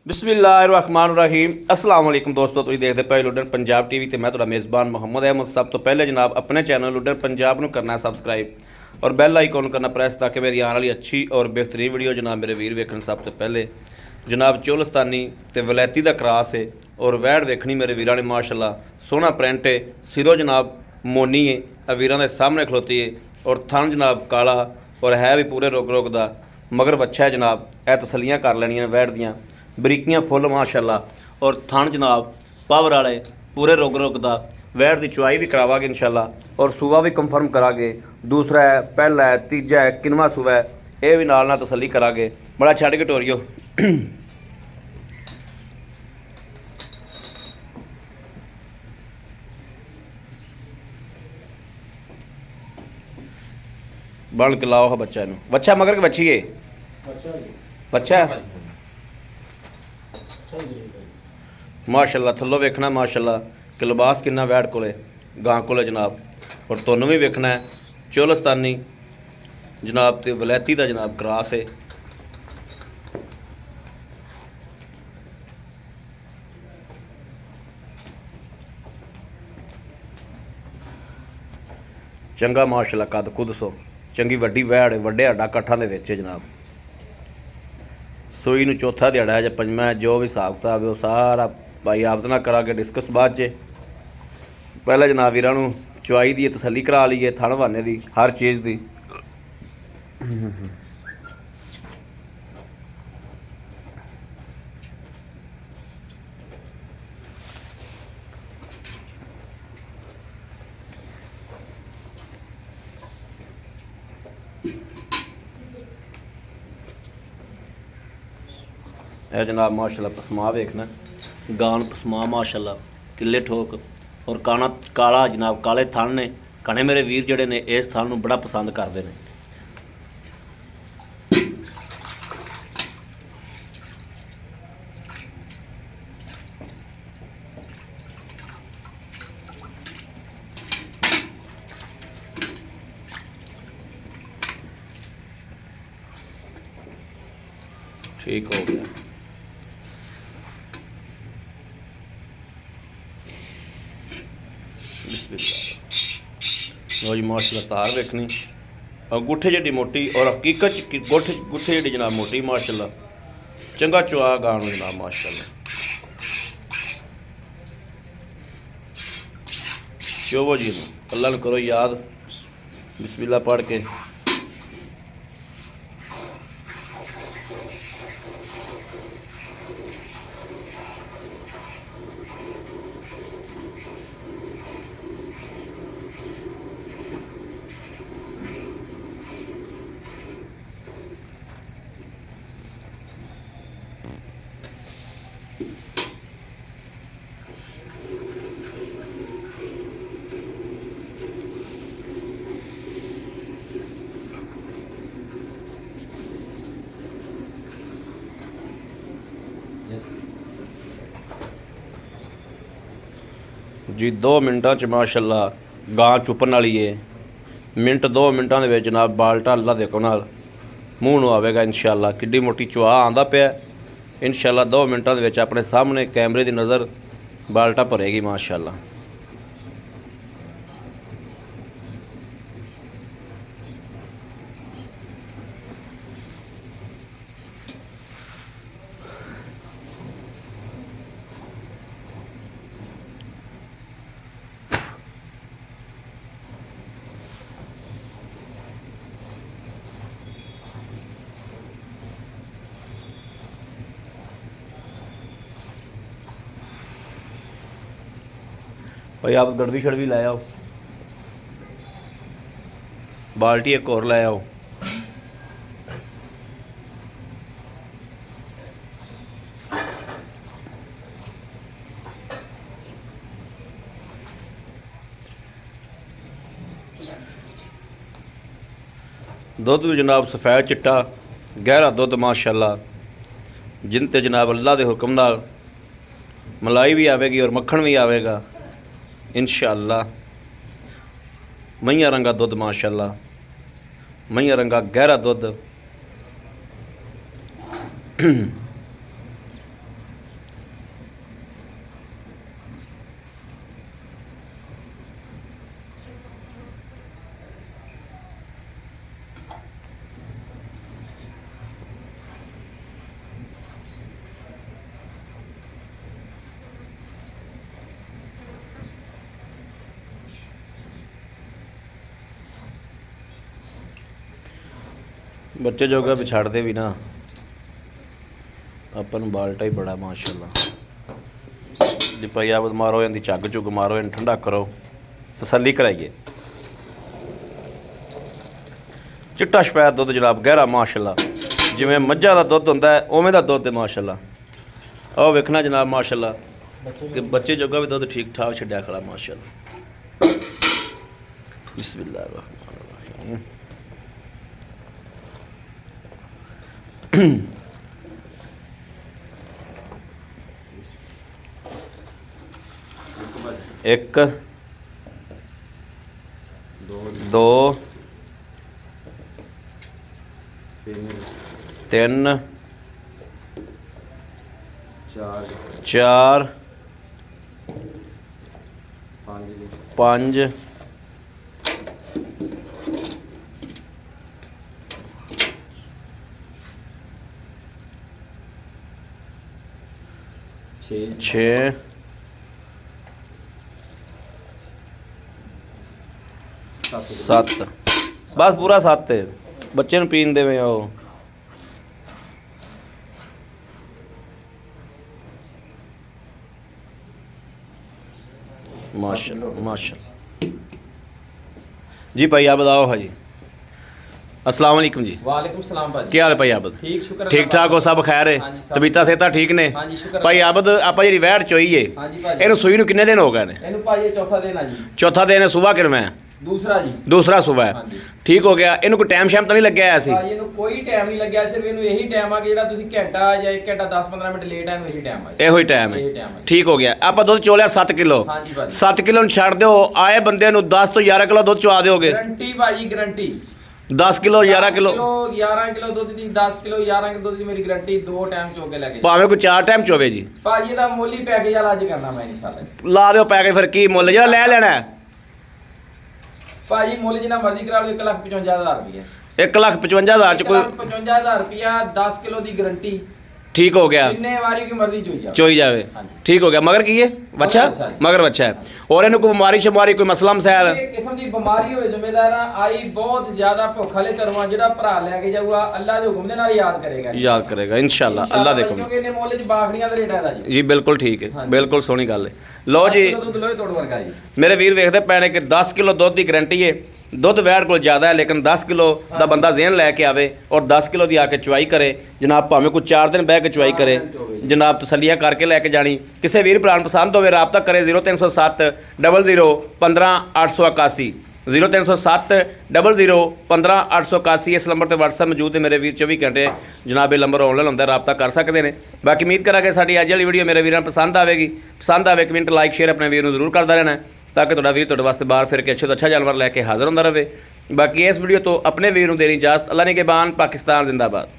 बिस्मिल्लाहिर्रहमानिर्रहीम अस्सलाम वालेकुम दोस्तों, तुसीं देखदे पए लुडन पंजाब टीवी ते मैं तुहाडा मेज़बान मुहम्मद अहमद। सब तो पहले जनाब अपने चैनल लुडन पंजाब नूं करना सबसक्राइब और बैल आइकॉन करना प्रेस ताकि मेरी आने वाली अच्छी और बेहतरीन वीडियो जनाब मेरे वीर वेखण। सब तो पहले जनाब चोलस्तानी ते वलैती दा क्रास है और वैड़ वेखनी मेरे वीरां ने माशाअल्लाह सोहना प्रिंट है। सिरों जनाब मोनी है वीरां दे सामने खलोती है और थन जनाब काला और है भी पूरे रोग दा मगर बच्चा है जनाब। यह तसलियां कर लैनियां वैड़ दियां बरीकियां फुल माशाअल्लाह और थन जनाब पावर वाले पूरे रोग दा। वैड़ की चुआई भी करावांगे इंशाअल्लाह और सूआ भी कंफर्म करांगे। दूसरा है, पहला है, तीजा है, किनवा सूआ है, यह भी नाल तसली करांगे। बड़ा छड़ के टोरियो बन के लाओ बच्चा इनू। बच्चा मगर के बच्ची है, बच्चा है माशाअल्लाह। थल्लों वेखना माशाअल्लाह कि लिबास किन्ना वैड़ कोले गां कोले जनाब। और तुहानूं भी वेखना है चोलस्तानी जनाब ते वलैती दा जनाब क्रास है। चंगा माशाअल्लाह कद कुद सो चंगी वड्डी वैड़ वड्डे हड्डा कट्ठां दे विच जनाब। सूई नूं चौथा दिहाड़ा है ਜਾਂ पंजवां है, जो भी हिसाब किताब है वो सारा भाई आप ना करा के डिस्कस बाद च। पहले जनाब वीरां नूं चुआई दी तसली करा लीए थण बहाने दी हर चीज़ दी। है जनाब माशाअल्लाह पसमा वेखना गान पसमा माशाअल्लाह किले ठोक और काना काला जनाब काले थन ने। कने मेरे वीर जड़े ने इस थन नूं बड़ा पसंद करते हैं। ठीक हो गया। लो जी माशाअल्लाह तार वेखनी और गुठे जड़ी मोटी और हकीकत गुठे जड़ी जनाब मोटी माशाअल्लाह। चंगा चुआ गान जनाब माशाअल्लाह। चोवो जी अल्लाह करो याद बिस्मिल्लाह पढ़ के। जी 2 मिनटां च माशाअल्लाह गां चुपन वाली है। मिनट 2 मिनटां दे विच जनाब बाल्टा अल्लाह दे नाल मूँह नूं आवेगा इंशाअल्लाह। किड्डी मोटी चुआ आंदा पिया इंशाअल्लाह। 2 मिनटां दे विच अपने सामने कैमरे की नज़र बाल्टा भरेगी माशाअल्लाह। भाई आप गड़वी शड़वी लै आओ, बाल्टी एक और लै आओ। दुध भी जनाब सफ़ैद चिट्टा गहरा दुध माशाअल्लाह। जिन ते जनाब अल्लाह के हुक्म नाल मलाई भी आवेगी और मक्खन भी आवेगा इंशाअल्लाह। मईया रंगा दुध माशाअल्लाह, मईया रंगा गहरा दुध ਬੱਚੇ ਜੋਗਾ ਵੀ ਛੱਡਦੇ ਵੀ ਨਾ ਆਪਾਂ ਨੂੰ ਬਾਲਟਾ ਹੀ ਬੜਾ ਮਾਸ਼ਾਅੱਲਾ। ਜੇ ਭਾਈ ਆਪ ਮਾਰੋ ਜਾਂਦੀ ਝੱਗ ਝੁੱਗ ਮਾਰੋ ਇਹਨੂੰ ਠੰਡਾ ਕਰੋ ਤਸੱਲੀ ਕਰਾਈਏ। ਚਿੱਟਾ ਸਫੈਦ ਦੁੱਧ ਜਨਾਬ ਗਹਿਰਾ ਮਾਸ਼ਾਅੱਲਾ, ਜਿਵੇਂ ਮੱਝਾਂ ਦਾ ਦੁੱਧ ਹੁੰਦਾ ਉਵੇਂ ਦਾ ਦੁੱਧ ਹੈ ਮਾਸ਼ਾਅੱਲਾ। ਆਹ ਵੇਖਣਾ ਜਨਾਬ ਮਾਸ਼ਾਅੱਲਾ ਕਿ ਬੱਚੇ ਜੋਗਾ ਵੀ ਦੁੱਧ ਠੀਕ ਠਾਕ ਛੱਡਿਆ ਖੜਾ ਮਾਸ਼ਾਅੱਲਾ। ਬਿਸਮਿल्लाह रहमान रहीम। एक दो तीन चार पाँच छः सत्त बस पूरा 7 है। बच्चे नूं पीन देवें आओ माशाअल्लाह माशाअल्लाह। जी भाई आप बताओ। हाँ जी अस्सलाम वालेकुम जी। वालेकुम सलाम भाजी। क्या हाल है भाई आबद? ठीक शुक्र ठीक ठाक हो सब खैर है? तबीयतां सेहतां ठीक ने? हाँ जी शुक्र भाई आबद ਆਪਾਂ ਜਿਹੜੀ ਵੈੜ ਚੋਈ ਏ हाँ जी भाजी। ਇਹਨੂੰ ਸੂਈ ਨੂੰ ਕਿੰਨੇ ਦਿਨ ਹੋ ਗਏ ਨੇ? ਇਹਨੂੰ ਭਾਜੀ ਇਹ ਚੌਥਾ ਦਿਨ ਆ ਜੀ। ਚੌਥਾ ਦਿਨ ਹੈ। ਸੂਬਾ ਕਿੰਨਾ ਹੈ? दूसरा जी। दूसरा सुबह है। हाँ जी। ठीक हो गया। ਇਹਨੂੰ ਕੋਈ ਟਾਈਮ ਸ਼ਾਮ ਤਾਂ ਨਹੀਂ ਲੱਗਿਆ ਐਸੀ? ਭਾਜੀ ਇਹਨੂੰ ਕੋਈ ਟਾਈਮ ਨਹੀਂ ਲੱਗਿਆ, ਸਿਰਫ ਇਹਨੂੰ ਇਹੀ ਟਾਈਮ ਆ ਕਿ ਜਿਹੜਾ ਤੁਸੀਂ ਘੰਟਾ ਜਾਂ 1 ਘੰਟਾ 10-15 ਮਿੰਟ ਲੇਟ ਆ, ਇਹਨੂੰ ਇਹੀ ਟਾਈਮ ਆ। ਇਹੋ ਹੀ ਟਾਈਮ ਇਹੀ ਹੈ। ਟਾਈਮ ਹੈ। ਠੀਕ ਹੋ ਗਿਆ। ਆਪਾਂ ਦੁੱਧ ਚੋਲਿਆ 7 ਕਿਲੋ। हाँ जी भाजी। 7 ਕਿਲੋ ਨੂੰ ਛੱਡ ਦਿਓ, ਆਏ ਬੰਦੇ ਨੂੰ 10 ਤੋਂ 11 ਕਿਲੋ ਦੁੱਧ ਚਵਾ ਦਿਓਗੇ। ਗਰੰਟੀ ਭਾਜੀ ਗਰੰਟੀ। 10 ਕਿਲੋ 11 ਕਿਲੋ 11 ਕਿਲੋ ਦੁੱਧ ਦੀ 10 ਕਿਲੋ 11 ਕਿਲੋ ਦੁੱਧ ਦੀ ਮੇਰੀ ਗਰੰਟੀ 2 ਟਾਈਮ ਚੋ ਕੇ ਲੈ ਕੇ ਭਾਵੇਂ ਕੋਈ 4 ਟਾਈਮ ਚੋਵੇ ਜੀ। ਭਾਜੀ ਇਹਦਾ ਮੁੱਲ ਹੀ ਪੈਕੇਜ ਵਾਲਾ ਅੱਜ ਕਰਨਾ ਮੈਂ ਇਨਸ਼ਾਅੱਲਾ। ਲਾ ਦਿਓ ਪੈਕੇ ਫਿਰ ਕੀ ਮੁੱਲ ਜਿਹੜਾ ਲੈ ਲੈਣਾ ਹੈ। ਭਾਜੀ ਮੁੱਲ ਜਿੰਨਾ ਮਰਜ਼ੀ ਕਰਾ ਲਓ 1,55,000 ਰੁਪਏ। 1,55,000 ਚ ਕੋਈ 1,55,000 ਰੁਪਿਆ 10 ਕਿਲੋ ਦੀ ਗਰੰਟੀ। ਠੀਕ ਹੋ ਗਿਆ। ਜਿੰਨੇ ਵਾਰੀ ਕੀ ਮਰਜ਼ੀ ਚੋਈ ਜਾਵੇ। ਹਾਂਜੀ। ਠੀਕ ਹੋ ਗਿਆ। ਮਗਰ ਕੀ ਹੈ? ਬੱਚਾ ਬੱਚਾ ਜੀ। ਮਗਰ ਬੱਚਾ ਹੈ। ਔਰ ਇਹਨੂੰ ਕੋਈ ਬਿਮਾਰੀ ਸ਼ਮਾਰੀ ਕੋਈ ਮਸਲਾ ਮਸੈਲ? ਇਹ ਕਿਸਮ ਦੀ ਬਿਮਾਰੀ ਹੋਵੇ ਜ਼ਿੰਮੇਦਾਰ ਆਈ ਬਹੁਤ ਜ਼ਿਆਦਾ ਭੁੱਖ ਵਾਲੇ ਕਰਵਾ ਜਿਹੜਾ ਭਰਾ ਲੈ ਕੇ ਜਾਊਗਾ ਅੱਲਾ ਦੇ ਹੁਕਮ ਦੇ ਨਾਲ ਯਾਦ ਕਰੇਗਾ। ਯਾਦ ਕਰੇਗਾ ਇਨਸ਼ਾਅੱਲਾ ਅੱਲਾ ਦੇ ਹੁਕਮ। ਕਿਉਂਕਿ ਇਹਨੇ ਮੁੱਲ ਚ ਬਾਖੜੀਆਂ ਦਾ ਰੇਟ ਹੈਦਾ ਜੀ। ਜੀ ਬਿਲਕੁਲ ਠੀਕ ਹੈ। ਹਾਂਜੀ। ਬਿਲਕੁਲ ਸੋਹਣੀ ਗੱਲ ਹੈ। ਲਓ ਜੀ ਦੁੱਧ ਲੋਹੇ ਤੋੜ ਵਰਗਾ ਜੀ। ਮੇਰੇ ਵੀਰ ਵੇਖਦੇ ਪਏ ਨੇ ਕਿ 10 ਕਿਲੋ ਦੁੱਧ ਦੀ ਗਰੰਟੀ ਹੈ। ਦੁੱਧ ਵੈੜ ਕੋਲ ਜ਼ਿਆਦਾ ਹੈ ਲੇਕਿਨ 10 ਕਿਲੋ ਦਾ ਬੰਦਾ ਜ਼ਹਿਨ ਲੈ ਕੇ ਆਵੇ ਔਰ 10 ਕਿਲੋ ਦੀ ਆ ਕੇ ਚੁਆਈ ਕਰੇ ਜਨਾਬ। ਭਾਵੇਂ ਕੋਈ 4 ਦਿਨ ਬਹਿ ਕੇ ਚੁਆਈ ਕਰੇ ਜਨਾਬ, ਤਸੱਲੀਆਂ ਕਰਕੇ ਲੈ ਕੇ ਜਾਣੀ। ਕਿਸੇ ਵੀਰ ਭਰਾ ਨੂੰ ਪਸੰਦ ਹੋਵੇ ਰਾਬਤਾ ਕਰੇ 0307 00 15 881 0307 00 15 881। ਇਸ ਨੰਬਰ ਤੇ WhatsApp ਮੌਜੂਦ ਹੈ ਮੇਰੇ ਵੀਰ। 24 ਘੰਟੇ ਜਨਾਬ ਇਹ ਨੰਬਰ ਆਨਲਾਈਨ ਹੁੰਦਾ, ਰਾਬਤਾ ਕਰ ਸਕਦੇ ਨੇ। ਬਾਕੀ ਉਮੀਦ ਕਰਾਂਗੇ ਸਾਡੀ ਅੱਜ ਵਾਲੀ ਵੀਡੀਓ ਮੇਰੇ ਵੀਰਾਂ ਨੂੰ ਪਸੰਦ ਆਵੇਗੀ। ਪਸੰਦ ਆਵੇ ਕਮੈਂਟ ਲਾਈਕ ਸ਼ੇਅਰ ਆਪਣੇ ਵੀਰ ਨੂੰ ਜ਼ਰੂਰ ਕਰਦਾ ਰਹਿਣਾ ताकि ਤੁਹਾਡਾ ਵੀਰ ਤੁਹਾਡੇ ਵਾਸਤੇ ਬਾਹਰ ਫਿਰ ਕੇ ਅੱਛੇ ਤੋਂ ਅੱਛਾ ਜਾਨਵਰ ਲੈ ਕੇ ਹਾਜ਼ਰ ਹੁੰਦਾ ਰਹੇ। ਬਾਕੀ ਇਸ ਵੀਡੀਓ ਤੋਂ ਆਪਣੇ ਵੀਰ ਨੂੰ ਦੇਣੀ ਇਜਾਜ਼ਤ। ਅੱਲਾ ਨਿਗਹਿਬਾਨ। ਪਾਕਿस्तान जिंदाबाद।